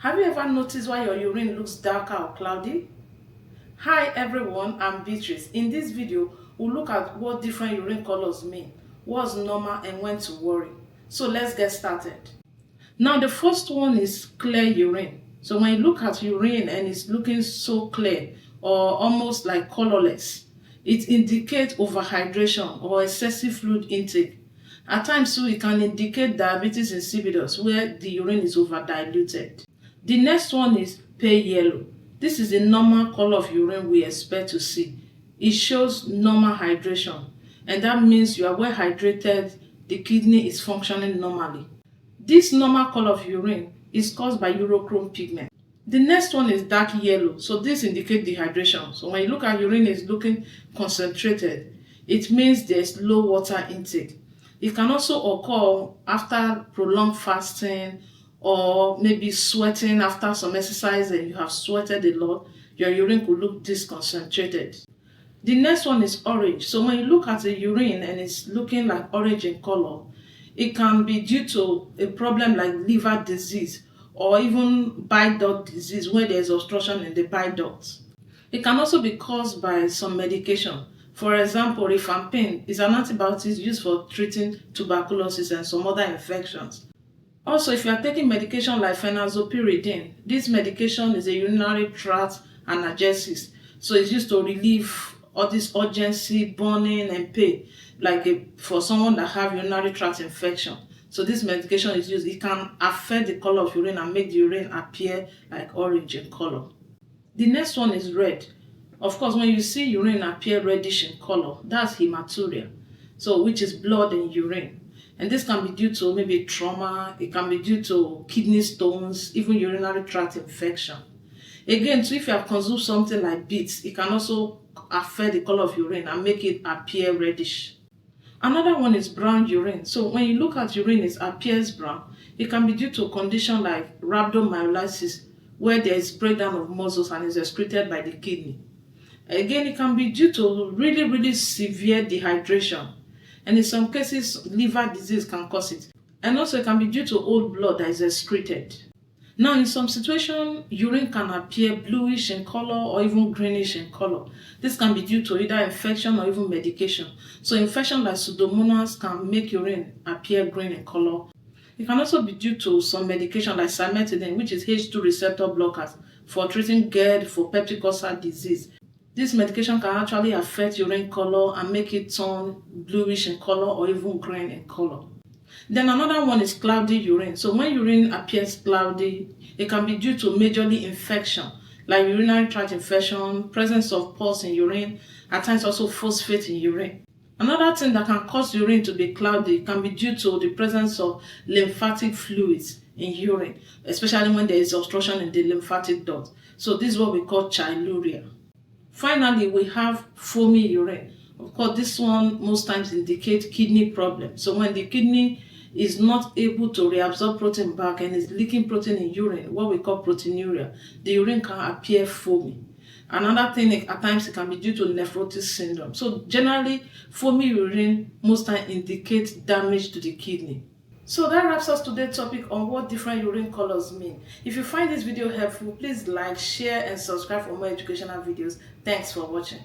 Have you ever noticed why your urine looks darker or cloudy? Hi everyone, I'm Beatrice. In this video, we'll look at what different urine colors mean, what's normal and when to worry. So let's get started. Now the first one is clear urine. So when you look at urine and it's looking so clear or almost like colorless, it indicates overhydration or excessive fluid intake. At times too, it can indicate diabetes insipidus where the urine is overdiluted. The next one is pale yellow. This is the normal color of urine we expect to see. It shows normal hydration, and that means you are well hydrated, the kidney is functioning normally. This normal color of urine is caused by urochrome pigment. The next one is dark yellow, so this indicates dehydration. So when you look at urine, it's looking concentrated. It means there's low water intake. It can also occur after prolonged fasting or maybe sweating after some exercise and you have sweated a lot. Your urine could look disconcentrated. The next one is orange. So when you look at the urine and it's looking like orange in color, it can be due to a problem like liver disease or even bile duct disease where there is obstruction in the bile ducts. It can also be caused by some medication. For example, Rifampin is an antibiotic used for treating tuberculosis and some other infections. Also, if you are taking medication like Phenazopyridine, this medication is a urinary tract analgesic. So it's used to relieve all this urgency, burning and pain, like for someone that have urinary tract infection. So this medication is used. It can affect the color of urine and make the urine appear like orange in color. The next one is red. Of course, when you see urine appear reddish in color, that's hematuria, so which is blood in urine. And this can be due to maybe trauma, it can be due to kidney stones, even urinary tract infection. Again, so if you have consumed something like beets, it can also affect the color of urine and make it appear reddish. Another one is brown urine. So when you look at urine, it appears brown. It can be due to a condition like rhabdomyolysis, where there is breakdown of muscles and is excreted by the kidney. Again, it can be due to really severe dehydration. And in some cases, liver disease can cause it. And also it can be due to old blood that is excreted. Now, in some situations, urine can appear bluish in color or even greenish in color. This can be due to either infection or even medication. So infection like Pseudomonas can make urine appear green in color. It can also be due to some medication like Cimetidine, which is H2 receptor blockers for treating GERD for peptic ulcer disease. This medication can actually affect urine color and make it turn bluish in color or even green in color. Then another one is cloudy urine. So when urine appears cloudy, it can be due to majorly infection like urinary tract infection, presence of pus in urine, at times also phosphate in urine. Another thing that can cause urine to be cloudy can be due to the presence of lymphatic fluids in urine, especially when there is obstruction in the lymphatic duct. So this is what we call chyluria. Finally, we have foamy urine. Of course, this one most times indicates kidney problem. So when the kidney is not able to reabsorb protein back and is leaking protein in urine, what we call proteinuria, the urine can appear foamy. Another thing, at times it can be due to nephrotic syndrome. So generally, foamy urine most times indicates damage to the kidney. So that wraps us today's topic on what different urine colors mean. If you find this video helpful, please like, share and subscribe for more educational videos. Thanks for watching.